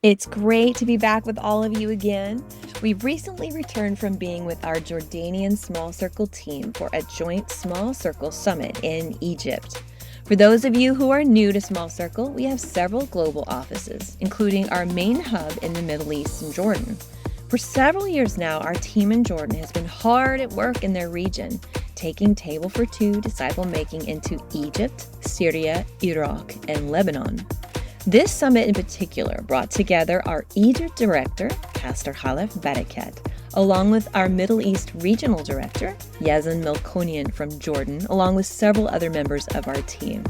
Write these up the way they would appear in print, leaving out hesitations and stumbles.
It's great to be back with all of you again. We've recently returned from being with our Jordanian Small Circle team for a joint Small Circle summit in Egypt. For those of you who are new to Small Circle, we have several global offices, including our main hub in the Middle East in Jordan. For several years now, our team in Jordan has been hard at work in their region, taking Table for Two disciple making into Egypt, Syria, Iraq, and Lebanon. This summit in particular brought together our Egypt director, Pastor Khalef Barakat, along with our Middle East regional director, Yazan Melkonian from Jordan, along with several other members of our team.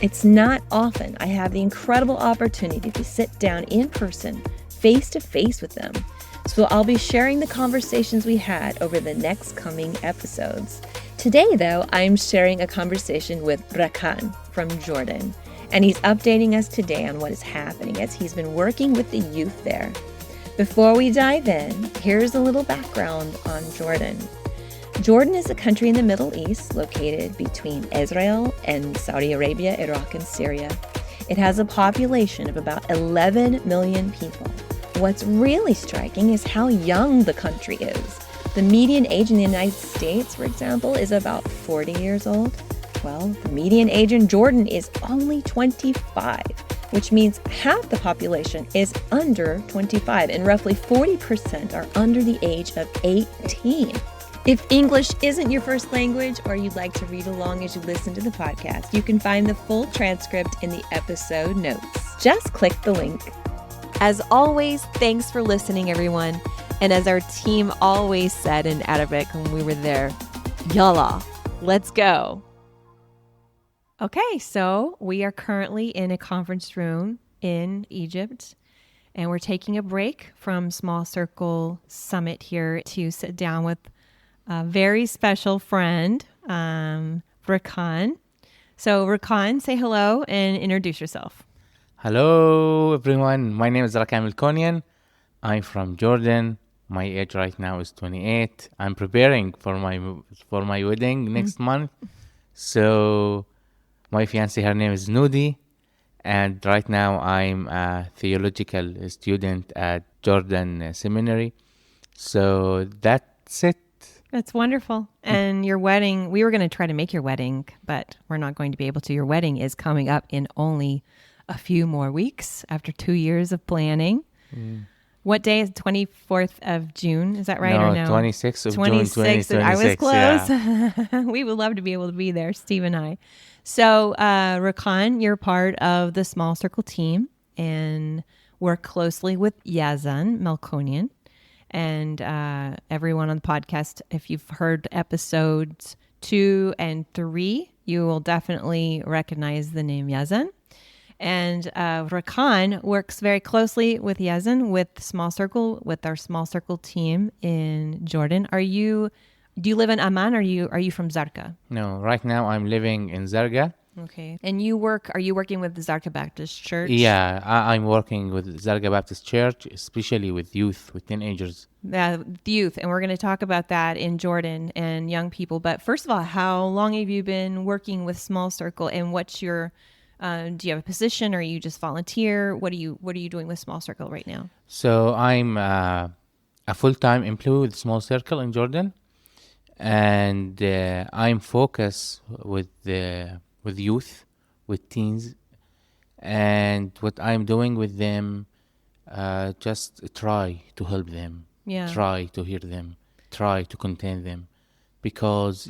It's not often I have the incredible opportunity to sit down in person, face to face with them. So I'll be sharing the conversations we had over the next coming episodes. Today, though, I'm sharing a conversation with Rakan from Jordan. And he's updating us today on what is happening as he's been working with the youth there. Before we dive in, here's a little background on Jordan. Jordan is a country in the Middle East located between Israel and Saudi Arabia, Iraq, and Syria. It has a population of about 11 million people. What's really striking is how young the country is. The median age in the United States, for example, is about 40 years old. Well, the median age in Jordan is only 25, which means half the population is under 25, and roughly 40% are under the age of 18. If English isn't your first language or you'd like to read along as you listen to the podcast, you can find the full transcript in the episode notes. Just click the link. As always, thanks for listening, everyone. And as our team always said in Arabic when we were there, Yalla, let's go. Okay, so we are currently in a conference room in Egypt, and we're taking a break from Small Circle Summit here to sit down with a very special friend, Rakan. So Rakan, say hello and introduce yourself. Hello, everyone. My name is Rakan McCoy. I'm from Jordan. My age right now is 28. I'm preparing for my wedding next month. So my fiancée, her name is Nudi, and right now I'm a theological student at Jordan Seminary. So that's it. That's wonderful. And your wedding, we were going to try to make your wedding, but we're not going to be able to. Your wedding is coming up in only a few more weeks after 2 years of planning. What day is 24th of June? Is that right or no? 26th of 26th, June 2026. I was close. Yeah. We would love to be able to be there, Steve and I. So, Rakan, you're part of the Small Circle team and work closely with Yazan Melkonian. And everyone on the podcast, if you've heard episodes 2 and 3, you will definitely recognize the name Yazan. And Rakan works very closely with Yazan, with our Small Circle team in Jordan. Do you live in Amman or are you from Zarqa? No, right now I'm living in Zarqa. Okay. And are you working with the Zarqa Baptist Church? Yeah, I'm working with Zarqa Baptist Church, especially with youth, with teenagers. The youth, and we're going to talk about that in Jordan and young people. But first of all, how long have you been working with Small Circle, and what's your do you have a position, or are you just volunteer? What are you doing with Small Circle right now? So I'm a full-time employee with Small Circle in Jordan, and I'm focused with youth, with teens, and what I'm doing with them, just try to help them, try to hear them, try to contain them, because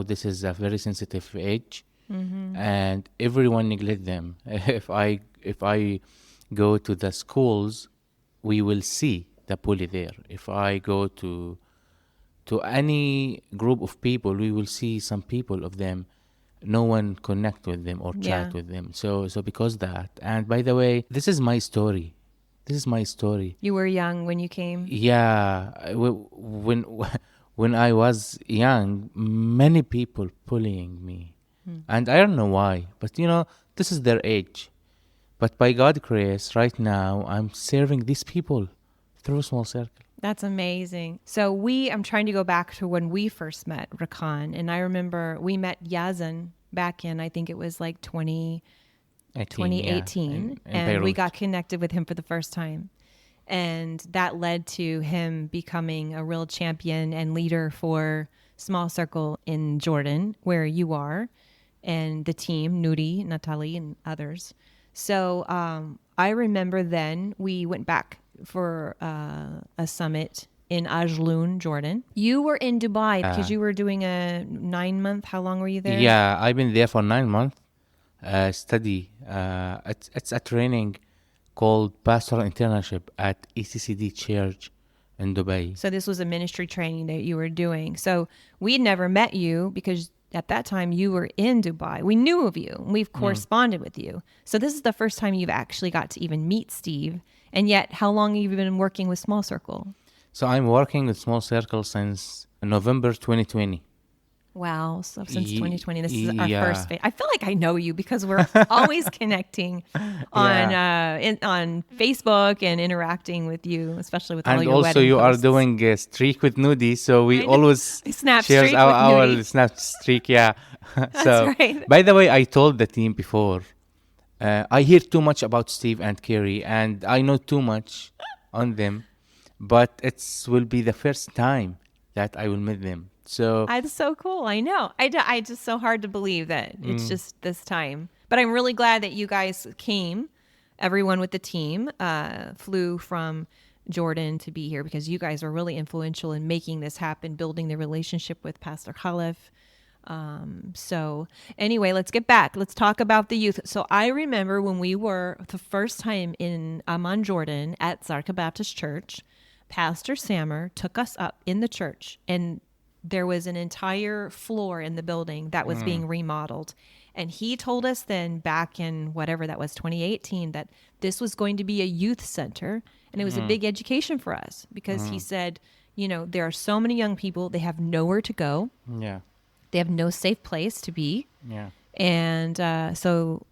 this is a very sensitive age. Mm-hmm. And everyone neglect them. If I go to the schools, we will see the bully there. If I go to any group of people, we will see some people of them. No one connect with them or chat with them. So because that. And by the way, this is my story. You were young when you came? Yeah. When I was young, many people bullying me. And I don't know why, but this is their age. But by God's grace, right now, I'm serving these people through Small Circle. That's amazing. So I'm trying to go back to when we first met, Rakan, and I remember we met Yazan back in, I think it was like 2018, in and Beirut. we got connected with him for the first time. And that led to him becoming a real champion and leader for Small Circle in Jordan, where you are, and the team, Nuri, Natalie, and others. So I remember then we went back for a summit in Ajloun, Jordan. You were in Dubai because you were doing a 9-month. How long were you there? Yeah, I've been there for 9 months. Study. It's a training called Pastoral Internship at ECCD Church in Dubai. So this was a ministry training that you were doing. So we'd never met you because at that time you were in Dubai. We knew of you. We've corresponded with you. So this is the first time you've actually got to even meet Steve. And yet, how long have you been working with Small Circle? So I'm working with SmallCircle since November 2020. Wow. So since 2020, this is our Yeah. first phase. I feel like I know you because we're always connecting on Facebook and interacting with you, especially with all And your also wedding you posts. are doing a streak with Nudi, so we always Snap share streak our with Nudi. snap streak, yeah. So, right. by the way, I told the team before, I hear too much about Steve and Carrie, and I know too much on them, but it will be the first time that I will meet them. So It's so cool. I know. I just so hard to believe that it's just this time. But I'm really glad that you guys came. Everyone with the team flew from Jordan to be here because you guys are really influential in making this happen, building the relationship with Pastor Khalif. So anyway, let's get back. Let's talk about the youth. So I remember when we were the first time in Amman, Jordan at Zarqa Baptist Church, Pastor Sammer took us up in the church, and there was an entire floor in the building that was being remodeled. And he told us then back in whatever that was, 2018, that this was going to be a youth center. And it was a big education for us because he said, you know, there are so many young people, they have nowhere to go. yeah, They have no safe place to be. yeah. And so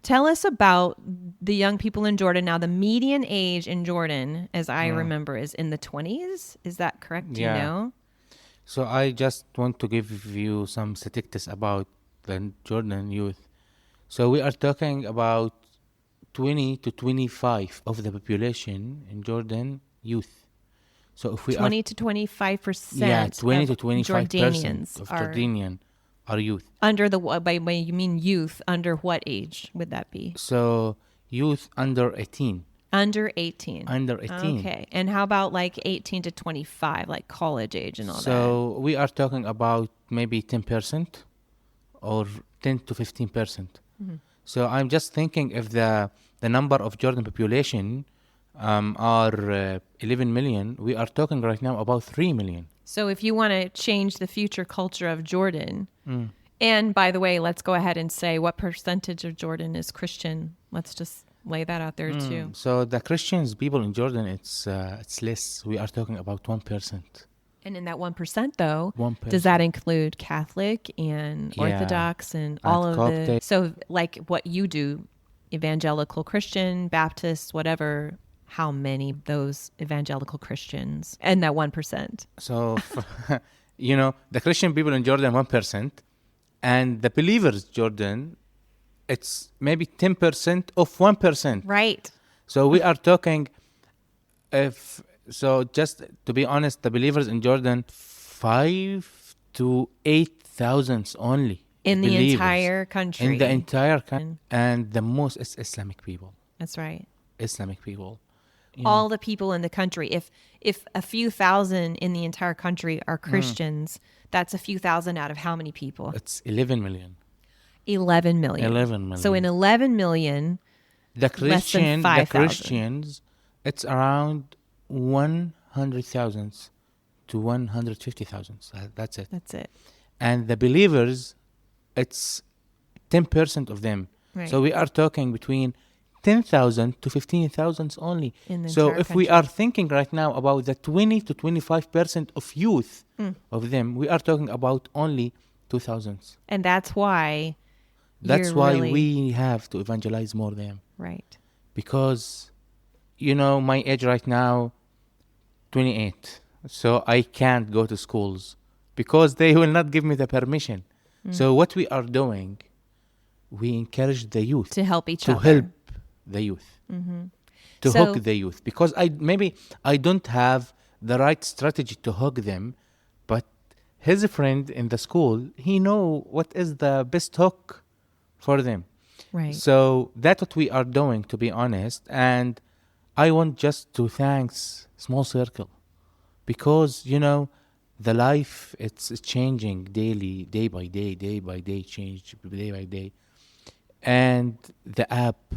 tell us about the young people in Jordan. Now, the median age in Jordan, as I remember, is in the 20s. Is that correct? Do Yeah. you know? So I just want to give you some statistics about the Jordan youth. So we are talking about 20 to 25 of the population in Jordan youth. So if we 20 to 25%. yeah, 20 to of 25% Jordanians of are Jordanian are youth. under the by you mean youth, under what age would that be? So youth under 18. Under 18. Under 18. Okay. And how about like 18 to 25, like college age and all that? So we are talking about maybe 10% or 10 to 15%. So I'm just thinking if the number of Jordan population are 11 million, we are talking right now about 3 million. So if you want to change the future culture of Jordan, and by the way, let's go ahead and say what percentage of Jordan is Christian. Let's just lay that out there too. So the Christians people in Jordan, it's less. We are talking about 1%. And in that 1% though, 1%. does that include Catholic and Yeah. Orthodox and all of the, Coptic. so like what you do, evangelical Christian, Baptist, whatever, how many of those evangelical Christians and that 1%? So, you know, the Christian people in Jordan, 1%. And the believers, Jordan, it's maybe 10% of 1%. Right. So we are talking, just to be honest, the believers in Jordan, 5 to 8,000 only. In the believers. entire country. In the entire country. And the most is Islamic people. That's right. Islamic people. You All the people in the country. If a few thousand in the entire country are Christians, that's a few thousand out of how many people? It's 11 million. 11 million. 11 million. So in 11 million, The less than 5,000. Christians, it's around 100,000 to 150,000. That's it. that's it. And the believers, it's 10% of them. Right. So we are talking between 10,000 to 15,000 only. In the So entire if we country. are thinking right now about the 20 to 25% of youth of them, we are talking about only 2,000. And that's why That's you're why really, we have to evangelize more them. right. Because, you know, my age right now, 28. So I can't go to schools because they will not give me the permission. So what we are doing, we encourage the youth To help each to other. help the youth. to So- hook the youth, because I don't have the right strategy to hook them, but his friend in the school, he know what is the best hook for them. Right. So that's what we are doing, to be honest. And I want just to thanks Small Circle, because the life, it's changing daily, day by day, change day by day. And the app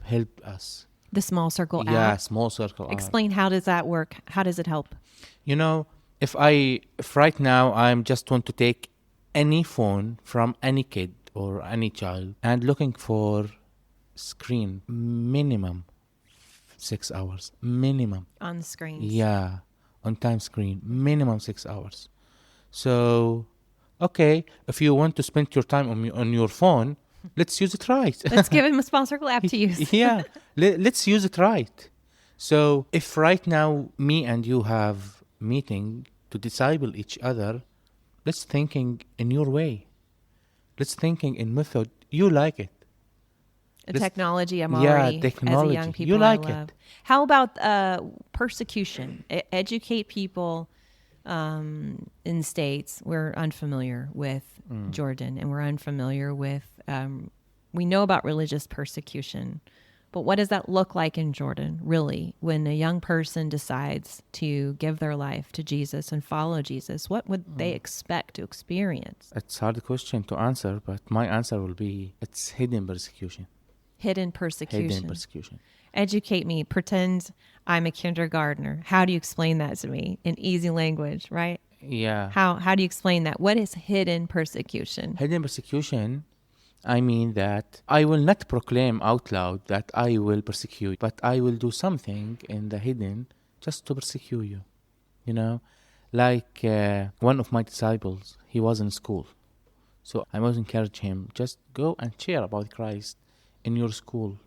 helped us. The SmallCircle Yeah, app. Small Circle app. Explain, how does that work? How does it help? If right now I'm just want to take any phone from any kid or any child and looking for screen, minimum 6 hours, minimum. On screens. Yeah, on time screen, minimum 6 hours. So, okay, if you want to spend your time on your phone, let's use it right. Let's give him a SmallCircle app to use. Yeah, let's use it right. So if right now me and you have meeting to disciple each other, let's thinking in your way. Let's thinking in method you like it. The technology I'm Yeah, already, technology. as a young people, You like I love. it. How about persecution? Educate people in states. We're unfamiliar with Jordan, and we're unfamiliar with, we know about religious persecution, but what does that look like in Jordan, really, when a young person decides to give their life to Jesus and follow Jesus? What would they expect to experience? It's a hard question to answer, but my answer will be it's hidden persecution. Hidden persecution. Hidden persecution. Educate me. Pretend I'm a kindergartner. How do you explain that to me in easy language, right? Yeah. How do you explain that? What is hidden persecution? Hidden persecution, I mean that I will not proclaim out loud that I will persecute, but I will do something in the hidden just to persecute you. Like one of my disciples, he was in school. So I must encourage him, just go and share about Christ in your school.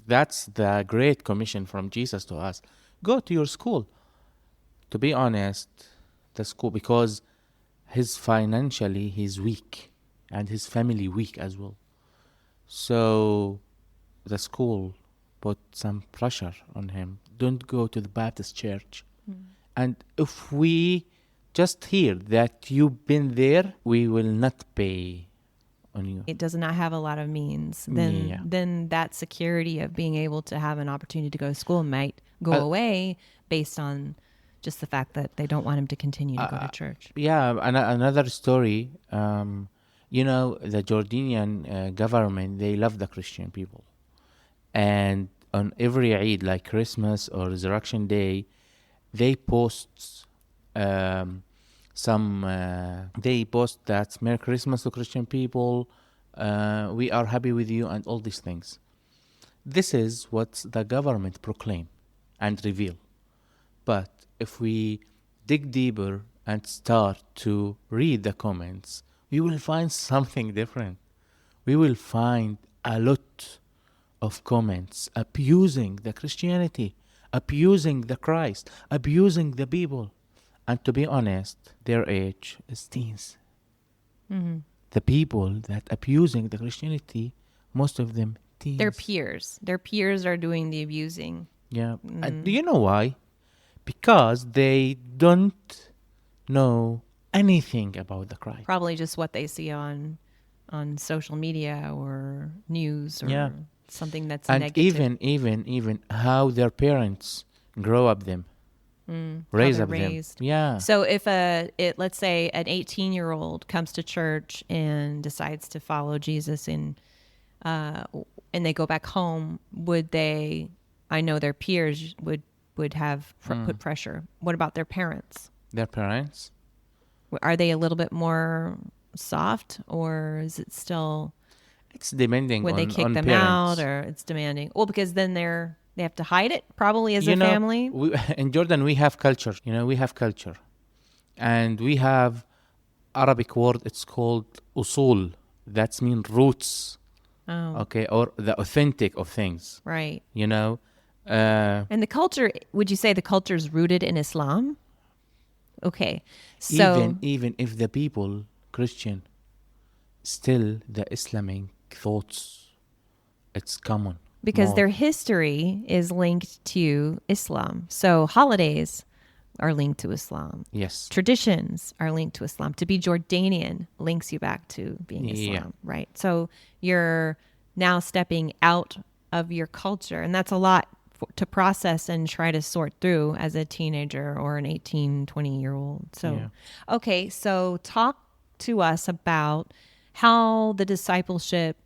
That's the great commission from Jesus to us. Go to your school. To be honest, the school, because financially he's weak and his family weak as well. So the school put some pressure on him. Don't go to the Baptist church. And if we just hear that you've been there, we will not pay on you. It does not have a lot of means. Then that security of being able to have an opportunity to go to school might go away based on just the fact that they don't want him to continue to go to church. Yeah, another story. The Jordanian government, they love the Christian people. And on every Eid, like Christmas or Resurrection Day, they post they post that Merry Christmas to Christian people, we are happy with you, and all these things. This is what the government proclaim and reveal. But if we dig deeper and start to read the comments, we will find something different. We will find a lot of comments abusing the Christianity, abusing the Christ, abusing the people. And to be honest, their age is teens. Mm-hmm. The people that abusing the Christianity, most of them teens. Their peers. Their peers are doing the abusing. Yeah. And do you know why? Because they don't know anything about the Christ. Probably just what they see on social media or news or something that's and negative. even how their parents grow up them, raise up them. Yeah. So if let's say an 18-year-old comes to church and decides to follow Jesus and they go back home, would they? I know their peers would have put pressure. What about their parents? Their parents? Are they a little bit more soft, or is it still? It's demanding. Would they kick them parents. out, or it's demanding? Well, because then they have to hide it probably as a family. In Jordan, we have culture. We have culture, and we have Arabic word. It's called usul. That's mean roots. Oh. Okay, or the authentic of things. Right. And the culture, would you say the culture is rooted in Islam? Okay. So even if the people Christian, still the Islamic thoughts, it's common. because more. their history is linked to Islam. So holidays are linked to Islam. Yes. Traditions are linked to Islam. To be Jordanian links you back to being Islam, right? So you're now stepping out of your culture, and that's a lot to process and try to sort through as a teenager or an 18, 20-year-old. So, okay, so talk to us about how the discipleship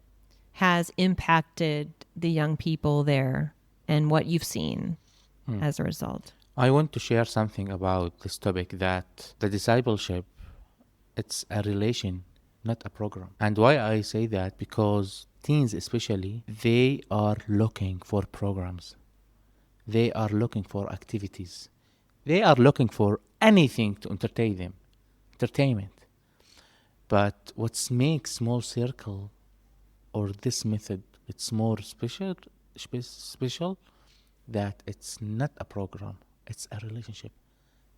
has impacted the young people there and what you've seen as a result. I want to share something about this topic, that the discipleship, it's a relation, not a program. And why I say that, because teens especially, they are looking for programs. They are looking for activities. They are looking for anything to entertain them, entertainment. But what makes small circle or this method, it's more special, that it's not a program. It's a relationship.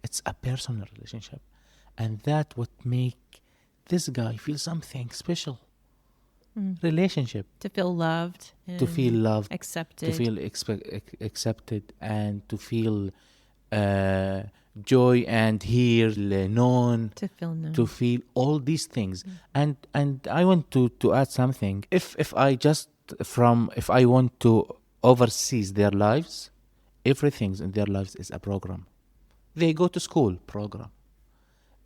It's a personal relationship. And that what make this guy feel something special. Relationship. To feel loved. To feel loved. Accepted. To feel accepted, and to feel joy and hear known. To feel known. To feel all these things. And I want to add something. If I want to oversee their lives, everything in their lives is a program. They go to school, program.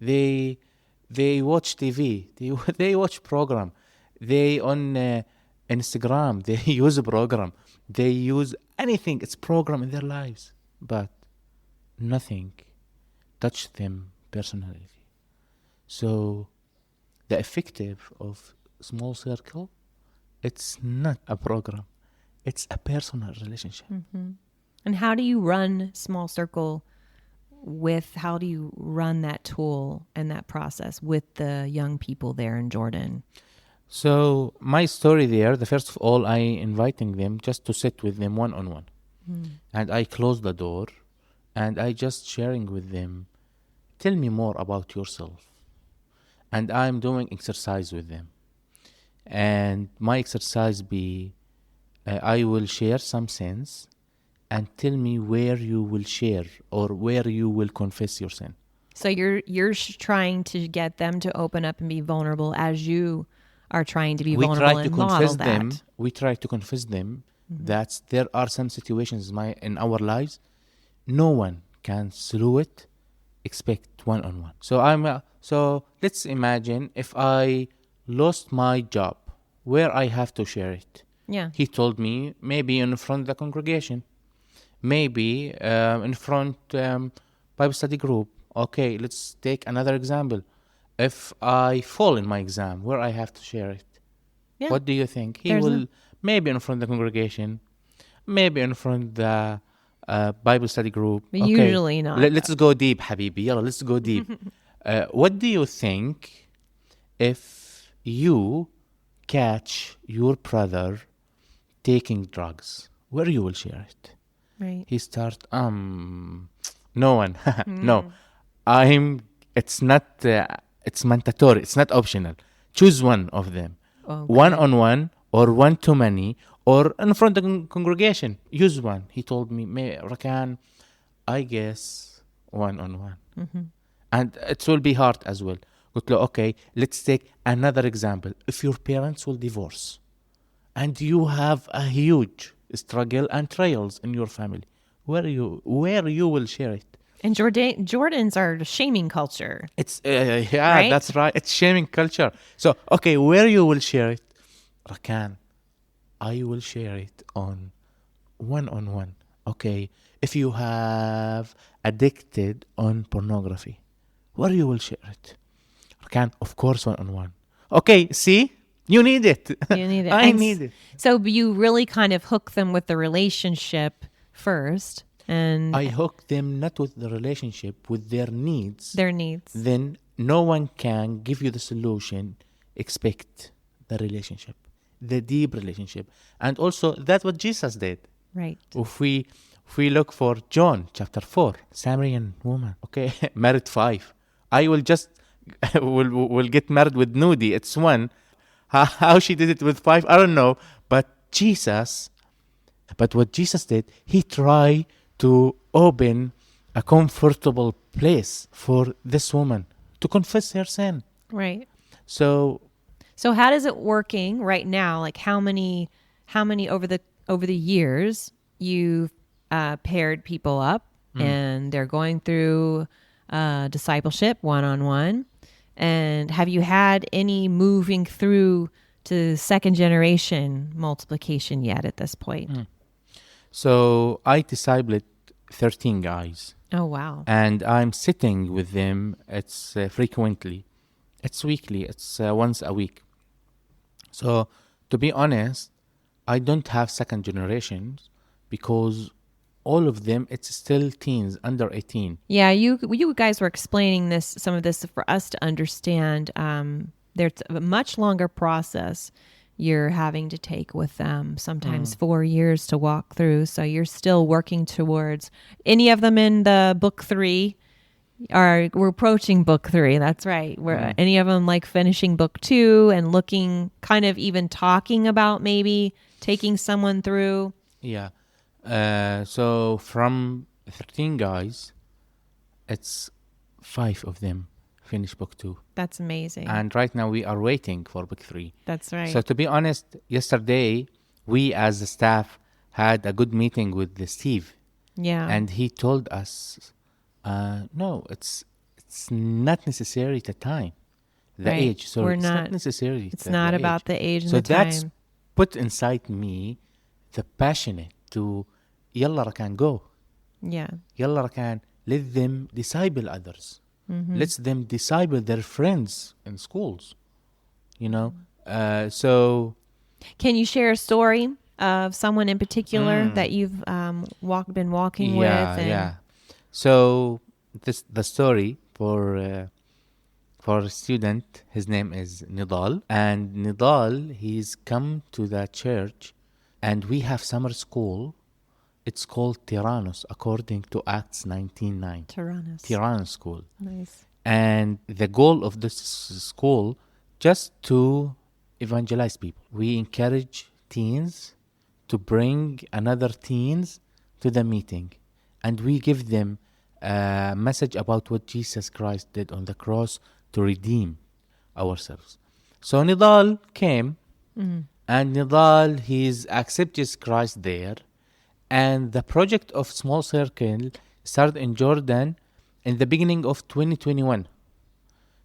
They watch TV. They watch program. They on Instagram. They use a program. They use anything. It's program in their lives, but nothing touch them personally. So the effective of small circle, it's not a program. It's a personal relationship. Mm-hmm. And how do you run Small Circle how do you run that tool and that process with the young people there in Jordan? So my story there, the first of all, I inviting them just to sit with them one-on-one. And I close the door and I just sharing with them, tell me more about yourself. And I'm doing exercise with them. And my exercise be, I will share some sense and tell me where you will share or where you will confess your sin. So you're trying to get them to open up and be vulnerable as you are trying to be vulnerable and model that. We try to confess them that there are some situations in our lives no one can through it expect one-on-one. So let's imagine if I lost my job, where I have to share it. Yeah. He told me maybe in front of the congregation, maybe in front Bible study group. Okay, let's take another example. If I fall in my exam, where I have to share it. Yeah. What do you think? He will maybe in front of the congregation, maybe in front of the Bible study group. But okay. Usually not. Let's go deep, Habibi. Yalla, let's go deep. What do you think if you catch your brother taking drugs? Where you will share it? Right. He start, no one. No, it's not, it's mandatory. It's not optional. Choose one of them. Okay. One-on-one or one-to-many or in front of the congregation. Use one. He told me, Rakan, I guess one-on-one. And it will be hard as well. Okay, let's take another example. If your parents will divorce and you have a huge struggle and trials in your family, where you will share it? And Jordans are shaming culture. It's right? That's right. It's shaming culture. So okay, where you will share it? Rakan, I will share it on one-on-one. Okay, if you have addicted on pornography, where you will share it? Rakan, of course, one-on-one. Okay, see? You need it. You need it. I need it. So you really kind of hook them with the relationship first. And I hook them not with the relationship, with their needs. Their needs. Then no one can give you the solution. Expect the relationship, the deep relationship. And also that's what Jesus did. Right. If we look for John chapter 4, Samaritan woman, okay, married 5. I will just will get married with Nudi. It's one. How she did it with 5, I don't know. But Jesus But what Jesus did, he tried to open a comfortable place for this woman to confess her sin. Right. So So how does it working right now? Like how many over the years you've paired people up and they're going through discipleship one-on-one, and have you had any moving through to second generation multiplication yet at this point? So I discipled 13 guys, Oh wow. and I'm sitting with them. It's frequently, it's weekly, it's once a week. So to be honest, I don't have second generations because all of them, it's still teens under 18. Yeah, you guys were explaining some of this for us to understand. There's a much longer process you're having to take with them, sometimes 4 years to walk through. So you're still working towards any of them in the book 3. We're approaching book 3. That's right. Any of them like finishing book 2 and looking, kind of even talking about maybe taking someone through. Yeah. So from 13 guys, it's 5 of them finish book 2. That's amazing. And right now we are waiting for book 3. That's right. So to be honest, yesterday we as the staff had a good meeting with Steve. Yeah. And he told us, no, it's not necessary the time, the Right. age. So it's not necessary. It's not the about age. the age and So the time. that's put inside me the passionate to, yalla Rakan, go. Yeah. Yalla Rakan, let them disciple others. Mm-hmm. Let them disciple their friends in schools. You know? So Can you share a story of someone in particular that you've been walking with? Yeah. So the story for a student, his name is Nidal, and Nidal, he's come to the church, and we have summer school. It's called Tyrannus, according to Acts 19:9. Tyrannus School. Nice. And the goal of this school, just to evangelize people. We encourage teens to bring another teens to the meeting, and we give them a message about what Jesus Christ did on the cross to redeem ourselves. So Nidal came, and Nidal, he's accepted Christ there, and the project of Small Circle started in Jordan in the beginning of 2021.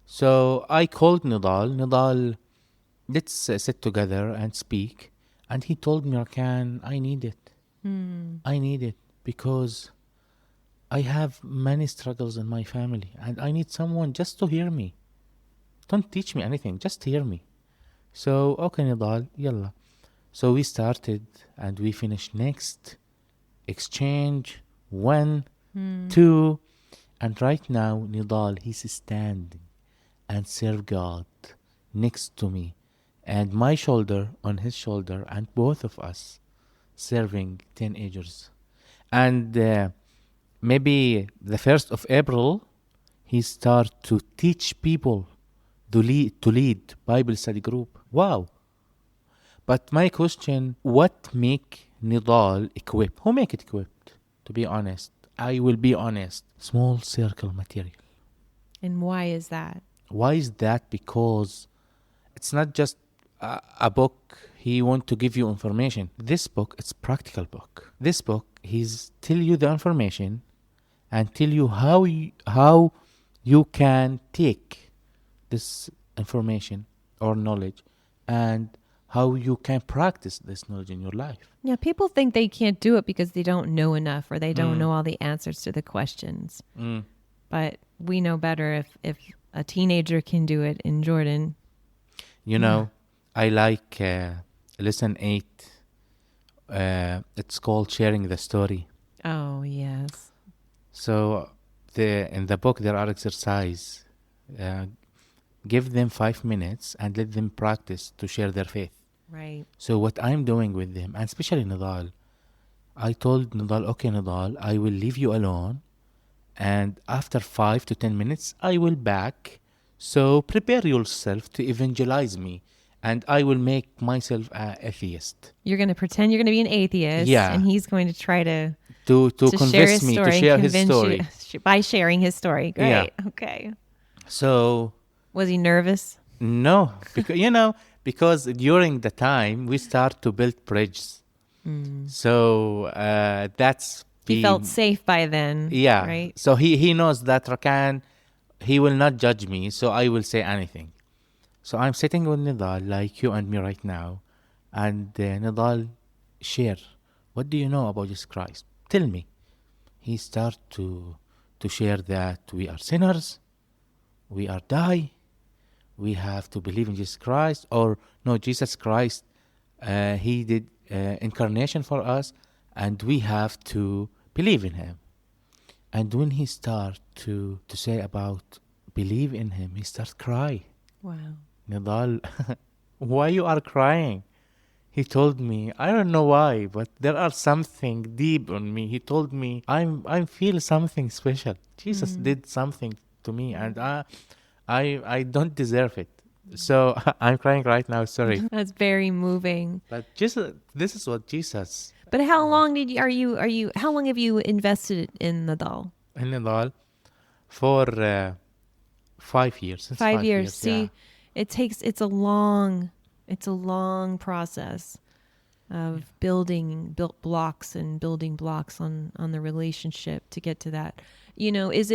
So I called Nidal, let's sit together and speak. And he told me, Rakan, I need it. I need it because I have many struggles in my family, and I need someone just to hear me. Don't teach me anything, just hear me. So, okay, Nidal, yalla. So we started and we finished next exchange 1, 2, and right now Nidal, he's standing and serve God next to me, and my shoulder on his shoulder, and both of us serving teenagers. And maybe the 1st of April, he start to teach people to lead Bible study group. Wow. But my question, what make Nidal equipped? Who make it equipped? To be honest, I will be honest. Small circle material. And why is that? Why is that? Because it's not just a book. He want to give you information. This book, it's practical book. This book, he's tell you the information and tell you how you can take this information or knowledge and how you can practice this knowledge in your life. Yeah, people think they can't do it because they don't know enough or they don't know all the answers to the questions. But we know better if a teenager can do it in Jordan. You know, I like lesson 8. It's called sharing the story. Oh, yes. So in the book there are exercise. Give them 5 minutes and let them practice to share their faith. Right. So what I'm doing with them, and especially Nidal, I told Nidal, okay, Nidal, I will leave you alone, and after 5 to 10 minutes, I will back. So prepare yourself to evangelize me and I will make myself an atheist. You're going to pretend you're going to be an atheist, Yeah. and he's going to try to To share convince his me, story to and share his convince story. you by sharing his story. Great. Yeah. Okay. So, Was he nervous? no, because during the time we start to build bridges. So that's He felt safe by then. yeah. Right. So he knows that Rakan, he will not judge me, so I will say anything. So I'm sitting with Nidal like you and me right now, and Nidal share, what do you know about Jesus Christ? Tell me. He start to share that we are sinners, we are die, we have to believe in Jesus Christ, or no, Jesus Christ, he did incarnation for us, and we have to believe in him. And when he start to say about believe in him, he starts cry. Wow. Nidal, why you are crying? He told me, I don't know why, but there are something deep on me. He told me, I feel something special. Jesus did something to me, and I don't deserve it. So I'm crying right now. Sorry, That's very moving. but Jesus, this is what Jesus But how long how long have you invested in Nadal? in Nidal for 5 years. Since 5 years. See, yeah. it's a long process of building blocks and building blocks on the relationship to get to that. Is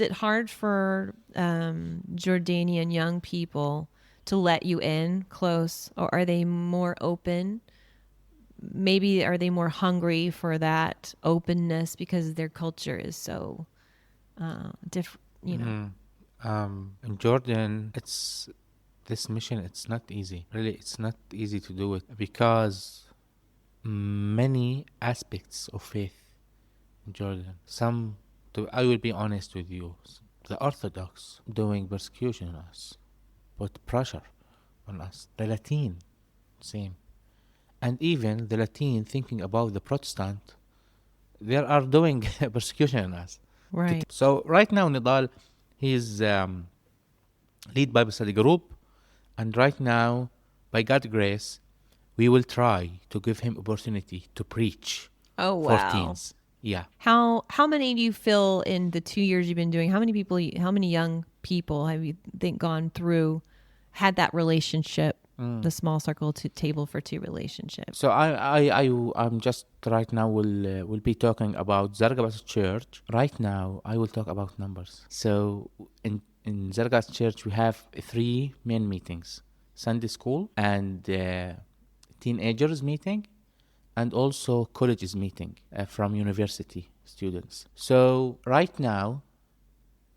it hard for Jordanian young people to let you in close, or are they more open? Maybe are they more hungry for that openness because their culture is so different? In Jordan, this mission. It's not easy. Really, it's not easy to do it because many aspects of faith in Jordan. I will be honest with you. The Orthodox doing persecution on us, put pressure on us. The Latin, same. And even the Latin thinking about the Protestant, they are doing persecution on us. Right. So right now, Nidal, he's lead Bible study group, and right now, by God's grace, we will try to give him opportunity to preach Oh, for wow. teens. Yeah. How many do you feel in the 2 years you've been doing? How many young people have you gone through, had that relationship, the small circle to table for two relationship? So I'm just right now will be talking about Zargabas Church. Right now, I will talk about numbers. So in Zargabas Church, we have 3 main meetings: Sunday school and teenagers meeting, and also colleges meeting from university students. So right now,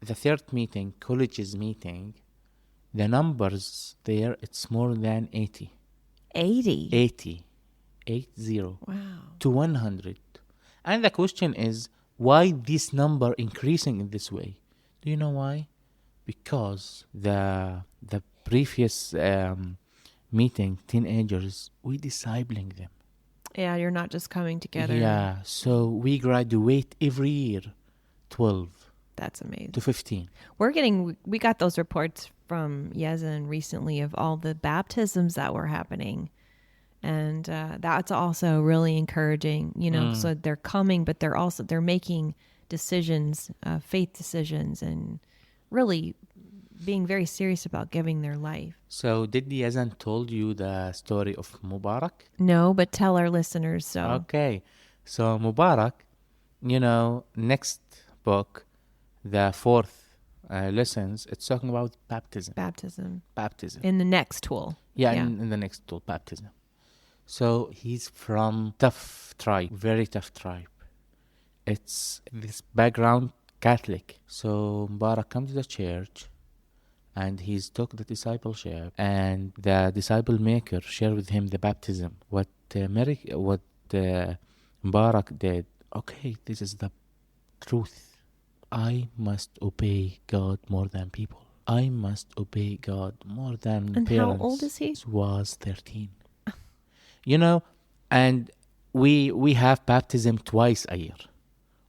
the 3rd meeting, colleges meeting, the numbers there, it's more than 80. 80. 80 Wow. to 100. And the question is, why this number increasing in this way? Do you know why? Because the previous meeting, teenagers, we discipling them. Yeah, you're not just coming together. Yeah, so we graduate every year 12 That's amazing. to 15. We got those reports from Yezen recently of all the baptisms that were happening. And that's also really encouraging, so they're coming, but they're making decisions, faith decisions, and really being very serious about giving their life. So did the Yazan told you the story of Mubarak? No, but tell our listeners so. Okay. So Mubarak, next book, the 4th lessons, it's talking about baptism. Baptism. In the next tool. Yeah. In the next tool, baptism. So he's from tough tribe, very tough tribe. It's this background Catholic. So Mubarak comes to the church, and he's took the discipleship, and the disciple maker shared with him the baptism. What Mubarak did, okay, this is the truth. I must obey God more than people. I must obey God more than And parents. how old is he? Was 13. And we have baptism twice a year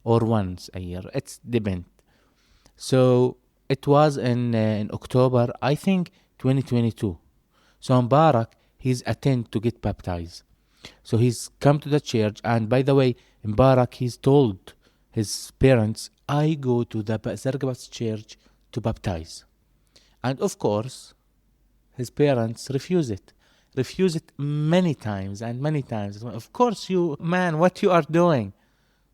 or once a year. It's depend. So it was in October, I think 2022. So Mubarak, he's attend to get baptized. So he's come to the church, and by the way, Mubarak, he's told his parents, I go to the Zargabat's church to baptize. And of course, his parents refuse it. Refuse it many times and many times. Of course, you, man, what you are doing?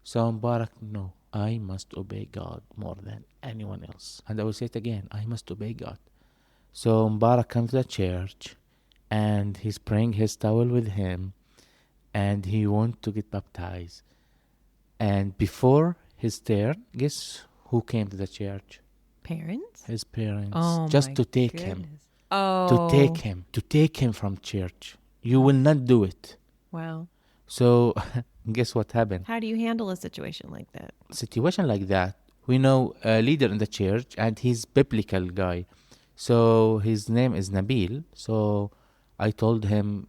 So Mubarak, no, I must obey God more than anyone else. And I will say it again, I must obey God. So Mubarak comes to the church, and he's praying his towel with him, and he wants to get baptized. And before his turn, guess who came to the church? Parents? His parents. Oh, Just my to take goodness. him. Oh. To take him from church. You will not do it. Wow. So guess what happened? How do you handle a situation like that? Situation like that, we know a leader in the church, and he's biblical guy. So his name is Nabil. So I told him,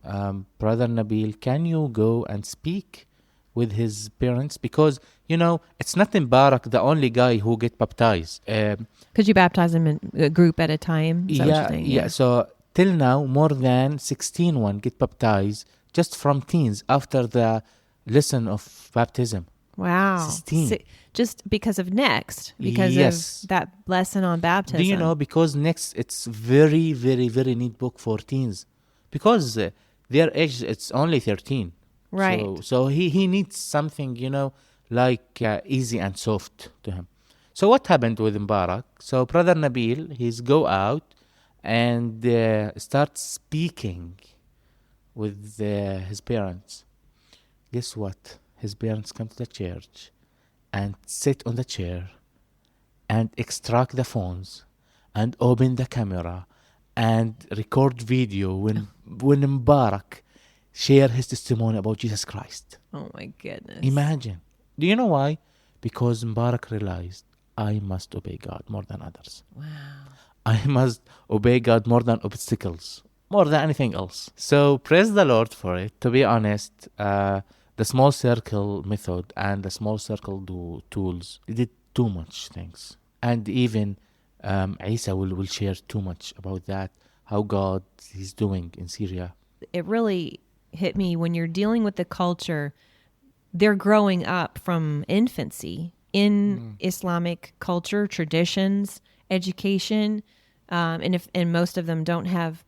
Brother Nabil, can you go and speak with his parents? Because, it's not Mubarak, the only guy who get baptized. Could you baptize them in a group at a time? Is that what you're saying? Yeah. So till now, more than 16 get baptized just from teens after the lesson of baptism. Wow. 16. Just because of next, because Yes. of that lesson on baptism. Do you know, because next it's very, very, very neat book for teens. Because their age, it's only 13. Right. So he needs something, like easy and soft to him. So what happened with Mubarak? So Brother Nabil, he's go out and start speaking with his parents. Guess what? His parents come to the church and sit on the chair and extract the phones and open the camera and record video when Mubarak share his testimony about Jesus Christ. Oh my goodness. Imagine. Do you know why? Because Mubarak realized, I must obey God more than others. Wow. I must obey God more than obstacles, more than anything else. So praise the Lord for it. To be honest, the small circle method and the small circle tools did too much things. And even Isa will share too much about that, how God is doing in Syria. It really hit me when you're dealing with the culture. They're growing up from infancy in Islamic culture, traditions, education, and most of them don't have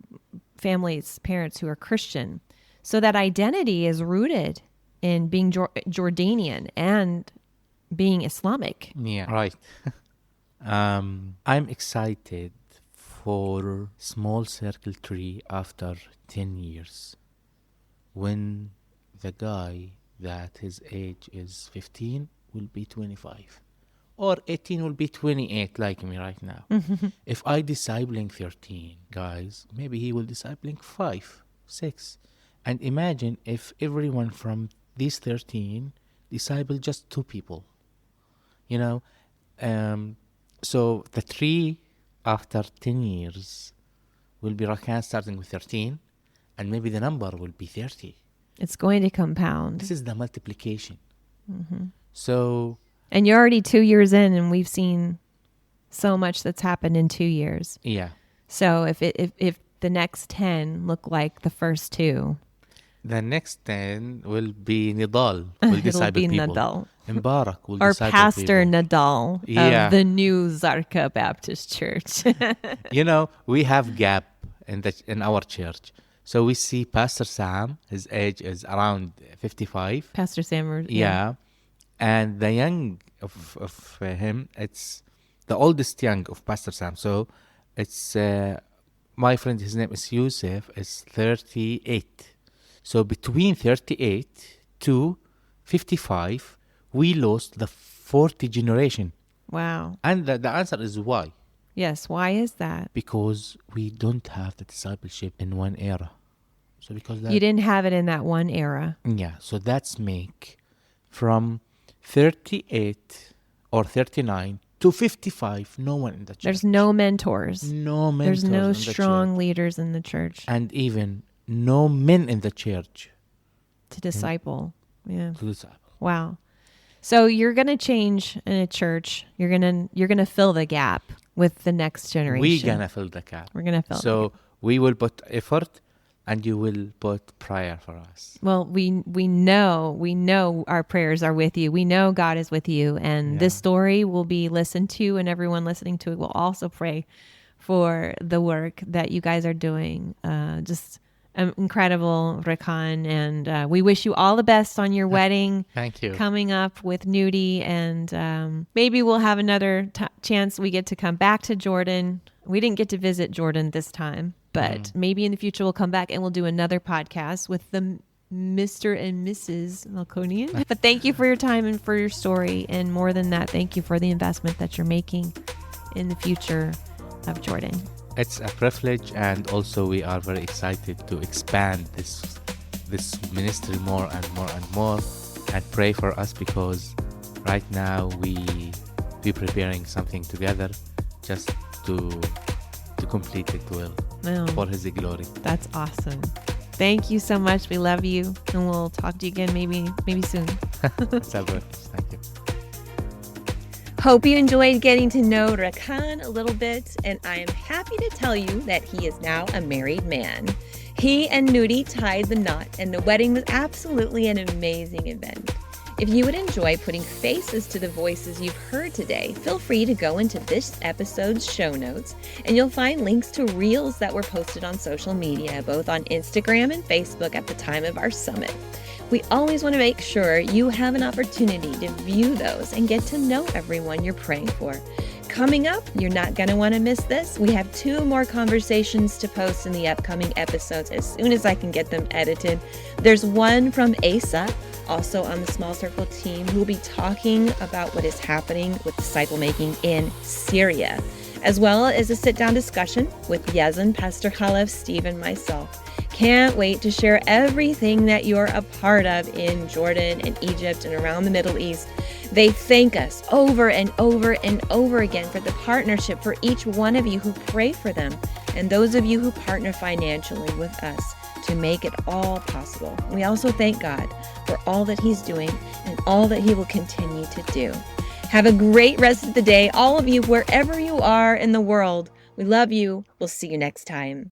parents who are Christian. So that identity is rooted in being Jordanian and being Islamic. Yeah, right. I'm excited for Small Circle Tree after 10 years. When the guy that his age is 15 will be 25. Or 18 will be 28 like me right now. If I discipling 13 guys, maybe he will discipling 5, 6. And imagine if everyone from these 13 disciple just 2 people. So the tree after 10 years will be Rakan starting with 13, and maybe the number will be 30. It's going to compound. This is the multiplication. So... And you're already 2 years in, and we've seen so much that's happened in 2 years. Yeah. So if the next 10 look like the first 2, the next 10 will be Nidal. Will disciple it'll be people. Nadal. Mubarak will Or disciple Pastor people. Nadal Yeah. of the new Zarka Baptist Church. We have gap in our church. So we see Pastor Sam, his age is around 55. Pastor Sammer. Yeah. And the young of him, it's the oldest young of Pastor Sam. So it's my friend, his name is Yusuf, is 38. So between 38 to 55, we lost the 40 generation. Wow. And the answer is why? Yes. Why is that? Because we don't have the discipleship in one era. So because that, You didn't have it in that one era. yeah, so that's make from 38 or 39 to 55, no one in the church. There's no mentors. No mentors. There's no in the strong church. leaders in the church And even no men in the church to disciple. Yeah. to disciple. Wow. So you're going to change in a church. You're going to fill the gap with the next generation. We're gonna fill the gap. We're going to fill So we will put effort, and you will put prayer for us. Well, we know our prayers are with you. We know God is with you, and this story will be listened to, and everyone listening to it will also pray for the work that you guys are doing. Just incredible, Rakan, and we wish you all the best on your wedding. Thank you. Coming up with Nudie, and maybe we'll have another chance we get to come back to Jordan. We didn't get to visit Jordan this time, but maybe in the future we'll come back and we'll do another podcast with the Mr. and Mrs. Melkonian. But thank you for your time and for your story, and more than that, thank you for the investment that you're making in the future of Jordan. It's a privilege, and also we are very excited to expand this ministry more and more and more, and pray for us, because right now we preparing something together just to complete it well for His glory. That's awesome. Thank you so much. We love you, and we'll talk to you again maybe soon. Thank you. Hope you enjoyed getting to know Rakan a little bit, and I am happy to tell you that he is now a married man. He and Nudie tied the knot, and the wedding was absolutely an amazing event. If you would enjoy putting faces to the voices you've heard today, feel free to go into this episode's show notes, and you'll find links to reels that were posted on social media, both on Instagram and Facebook at the time of our summit. We always want to make sure you have an opportunity to view those and get to know everyone you're praying for. Coming up, you're not going to want to miss this. We have 2 more conversations to post in the upcoming episodes as soon as I can get them edited. There's one from Asa, also on the Small Circle team, who will be talking about what is happening with disciple making in Syria, as well as a sit-down discussion with Yazan, Pastor Khalef, Steve, and myself. Can't wait to share everything that you're a part of in Jordan and Egypt and around the Middle East. They thank us over and over and over again for the partnership for each one of you who pray for them, and those of you who partner financially with us to make it all possible. We also thank God for all that He's doing and all that He will continue to do. Have a great rest of the day, all of you, wherever you are in the world. We love you. We'll see you next time.